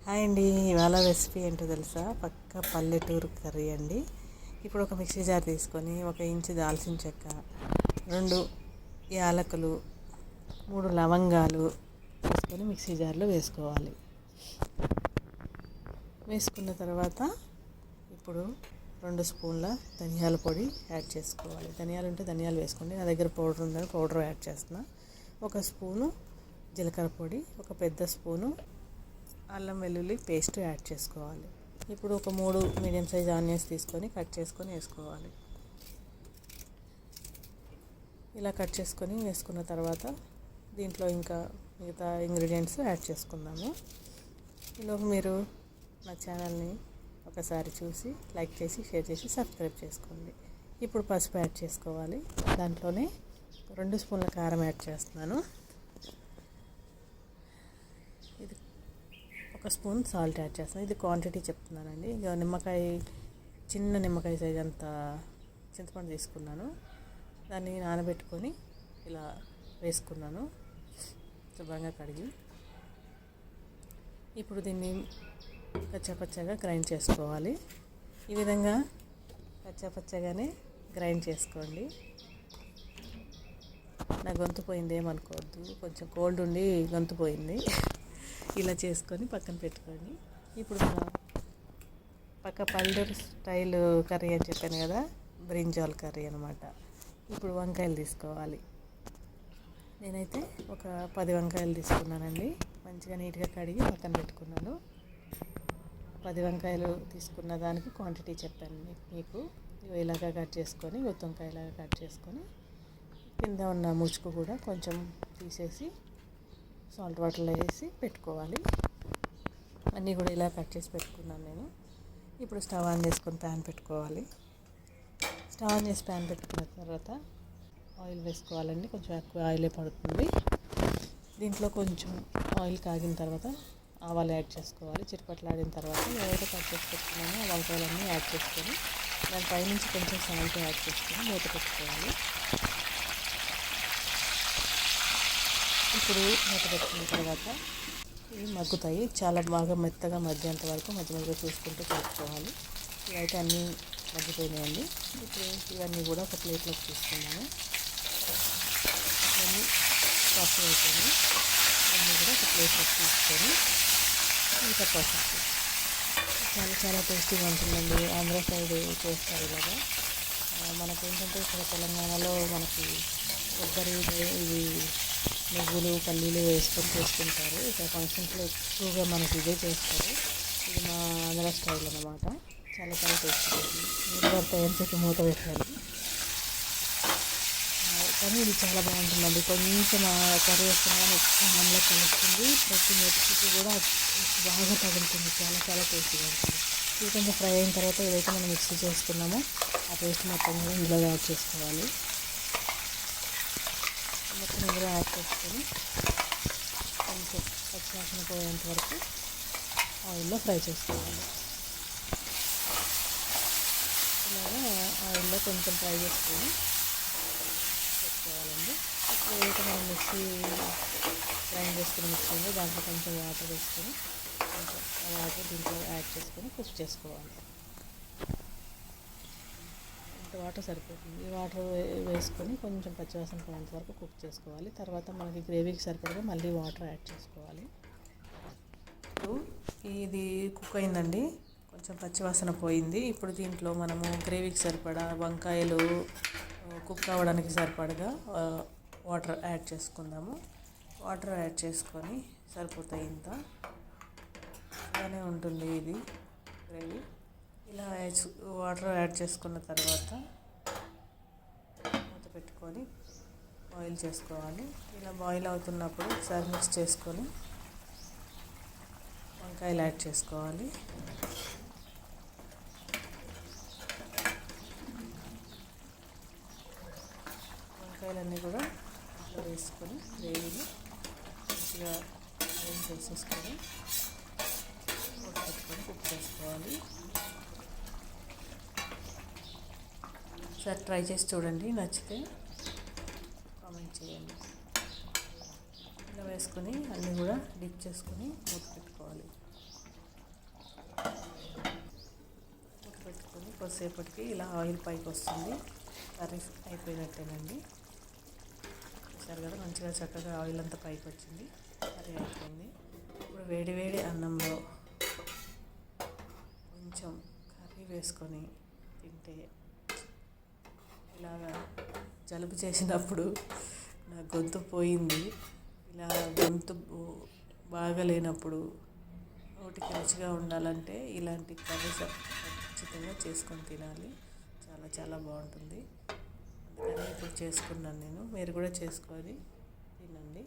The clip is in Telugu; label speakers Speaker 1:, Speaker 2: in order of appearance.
Speaker 1: హాయ్ అండి. ఇవాళ రెసిపీ ఏంటో తెలుసా? పక్క పల్లెటూరు కర్రీ అండి. ఇప్పుడు ఒక మిక్సీ జార్ తీసుకొని 1 ఇంచు దాల్చిన చెక్క, 2 యాలకులు, 3 లవంగాలు తీసుకొని మిక్సీ జార్లో వేసుకోవాలి. వేసుకున్న తర్వాత ఇప్పుడు 2 స్పూన్ల ధనియాల పొడి యాడ్ చేసుకోవాలి. ధనియాలు ఉంటే ధనియాలు వేసుకోండి. నా దగ్గర పౌడర్ ఉందని పౌడర్ యాడ్ చేస్తున్నా. 1 స్పూను జీలకర్ర పొడి, 1 పెద్ద స్పూను అల్లం వెల్లుల్లి పేస్ట్ యాడ్ చేసుకోవాలి. ఇప్పుడు ఒక 3 మీడియం సైజ్ ఆనియన్స్ తీసుకొని కట్ చేసుకొని వేసుకోవాలి. ఇలా కట్ చేసుకొని వేసుకున్న తర్వాత దీంట్లో ఇంకా మిగతా ఇంగ్రీడియంట్స్ యాడ్ చేసుకుందాము. ఈలోపు మీరు నా ఛానల్ని ఒకసారి చూసి లైక్ చేసి షేర్ చేసి సబ్స్క్రైబ్ చేసుకోండి. ఇప్పుడు పసుపు యాడ్ చేసుకోవాలి. దాంట్లోనే 2 స్పూన్ల కారం యాడ్ చేస్తున్నాను. 1 స్పూన్ సాల్ట్ యాడ్ చేస్తాను. ఇది క్వాంటిటీ చెప్తున్నానండి. ఇక చిన్న నిమ్మకాయ సైజ్ అంత చింతపండు తీసుకున్నాను. దాన్ని నానబెట్టుకొని ఇలా వేసుకున్నాను, శుభ్రంగా కడిగి. ఇప్పుడు దీన్ని కచ్చాపచ్చాగా గ్రైండ్ చేసుకోవాలి. ఈ విధంగా కచ్చాపచ్చాగానే గ్రైండ్ చేసుకోండి. నా గొంతు పోయింది ఏమనుకోవద్దు, కొంచెం కోల్డ్ ఉండి గొంతు పోయింది. ఇలా చేసుకొని పక్కన పెట్టుకోండి. ఇప్పుడు మన పక్క పల్లెటూరు స్టైల్ కర్రీ అని చెప్పాను కదా, బ్రింజాల్ కర్రీ అనమాట. ఇప్పుడు వంకాయలు తీసుకోవాలి. నేనైతే ఒక 10 వంకాయలు తీసుకున్నానండి. మంచిగా నీట్గా కడిగి పక్కన పెట్టుకున్నాను. 10 వంకాయలు తీసుకున్న దానికి క్వాంటిటీ చెప్పాను మీకు. ఇలాగా కట్ చేసుకొని, గుత్తి వంకాయలాగా కట్ చేసుకొని, కింద ఉన్న ముచ్చుకు కూడా కొంచెం తీసేసి సాల్ట్ వాటర్లో వేసి పెట్టుకోవాలి. అన్నీ కూడా ఇలా కట్ చేసి పెట్టుకున్నాను నేను. ఇప్పుడు స్టవ్ ఆన్ చేసుకొని ప్యాన్ పెట్టుకోవాలి. స్టవ్ ఆన్ చేసి ప్యాన్ పెట్టుకున్న తర్వాత ఆయిల్ వేసుకోవాలండి. కొంచెం ఎక్కువ ఆయిలే పడుతుంది. దీంట్లో కొంచెం ఆయిల్ కాగిన తర్వాత ఆవాలు యాడ్ చేసుకోవాలి. చిటపట్లాడిన తర్వాత ఏవైతే కట్ చేసి పెట్టుకున్నామో ఆ వంకాయలన్నీ యాడ్ చేసుకొని దాని పైనుంచి కొంచెం సాల్ట్ యాడ్ చేసుకొని మూత పెట్టుకోవాలి. ఇప్పుడు మూత పెట్టుకున్న తర్వాత ఇవి మగ్గుతాయి. చాలా బాగా మెత్తగా మగ్గేంత వరకు మధ్య మధ్యలో చూసుకుంటూ కలుపుకోవాలి. ఇవైతే అన్నీ మగ్గిపోయినాయండి. ఇప్పుడు ఇవన్నీ కూడా ఒక ప్లేట్లోకి తీసుకున్నాను. ఇవన్నీ సాఫ్ట్ అయిపోయింది. ఇవన్నీ కూడా ఒక ప్లేట్లోకి తీసుకొని ఇంకా ప్రాసెస్ చాలా చాలా టేస్టీగా ఉంటుందండి. ఆంధ్ర సైడ్ చేస్తారు ఇలాగా. మనకేంటంటే ఇక్కడ తెలంగాణలో మనకి కొబ్బరి ఇవి నువ్వులు పల్లీలు వేసుకొని చేసుకుంటారు. ఇక్కడ ఫంక్షన్స్లో ఎక్కువగా మనకి ఇదే చేస్తారు. ఇది మా ఆంధ్ర స్టైల్ అన్నమాట. చాలా చాలా టేస్టీగా ఉంటుంది. మీరు కూడా ఎంతసేపు మూత పెట్టాలి, కానీ ఇది చాలా బాగుంటుందండి. కొంచెం కర్రీ వేసుకుని ఎక్కువ అన్నంలో కలుస్తుంది. ప్రతి మెతుకు కూడా బాగా తగులుతుంది. చాలా చాలా టేస్టీగా ఉంటుంది. ఇది కొంచెం ఫ్రై అయిన తర్వాత ఏదైతే మనం మిక్సీ చేసుకున్నామో ఆ పేస్ట్ మొత్తం కూడా ఇందులో యాడ్ చేసుకోవాలి. మొత్తం ఇందులో యాడ్ చేసుకొని కొంచెం పచ్చివాసన పోయేంత వరకు ఆయిల్లో ఫ్రై చేసుకోవాలి. ఇలాగా ఆయిల్లో కొంచెం ఫ్రై చేసుకొని పెట్టుకోవాలండి. ఇప్పుడు ఏదైతే మనం మిక్సీ గ్రైండ్ చేసుకుని మిక్సీ ఉందో దాంట్లో కొంచెం వాటర్ వేసుకొని కొంచెం ఆ వాటర్ దీంట్లో యాడ్ చేసుకొని కుక్ చేసుకోవాలి. వాటర్ సరిపోతుంది. ఈ వాటర్ వేసుకొని కొంచెం పచ్చివాసన పోయేంత వరకు కుక్ చేసుకోవాలి. తర్వాత మనకి గ్రేవీకి సరిపడగా మళ్ళీ వాటర్ యాడ్ చేసుకోవాలి. ఇది కుక్ అయిందండి, కొంచెం పచ్చివాసన పోయింది. ఇప్పుడు దీంట్లో మనము గ్రేవీకి సరిపడా వంకాయలు కుక్ అవ్వడానికి సరిపడగా వాటర్ యాడ్ చేసుకుందాము. వాటర్ యాడ్ చేసుకొని సరిపోతాయి. ఇంత బాగానే ఉంటుంది ఇది గ్రేవీ. ఇలా వాటర్ యాడ్ చేసుకున్న తర్వాత మూత పెట్టుకొని బాయిల్ చేసుకోవాలి. ఇలా బాయిల్ అవుతున్నప్పుడు ఒకసారి మిక్స్ చేసుకొని వంకాయలు యాడ్ చేసుకోవాలి. వంకాయలన్నీ కూడా ఇట్లా వేసుకొని గ్రేవీని మంచిగా అరేంజ్ చేసేసుకొని మూత పెట్టుకొని కుక్ చేసుకోవాలి. ఒకసారి ట్రై చేసి చూడండి, నచ్చితే కామెంట్ చేయండి. ఇలా వేసుకొని అన్నీ కూడా డిప్ చేసుకొని మూత పెట్టుకోవాలి. కొద్దిసేపటికి ఇలా ఆయిల్ పైకి వస్తుంది. కర్రీ అయిపోయినట్టేనండి. చూసారు కదా, మంచిగా చక్కగా ఆయిల్ అంతా పైకి వచ్చింది. కర్రీ అయిపోయింది. ఇప్పుడు వేడి వేడి అన్నంలో కొంచెం కర్రీ వేసుకొని తింటే, ఇలాగా జలుబు చేసినప్పుడు నా గొంతు పోయింది, ఇలా గొంతు బాగలేనప్పుడు నోటికి రుచిగా ఉండాలంటే ఇలాంటి కర్రీస్ ఖచ్చితంగా చేసుకొని తినాలి. చాలా చాలా బాగుంటుంది. అందుకని ఇప్పుడు చేసుకున్నాను నేను. మీరు కూడా చేసుకొని తినండి.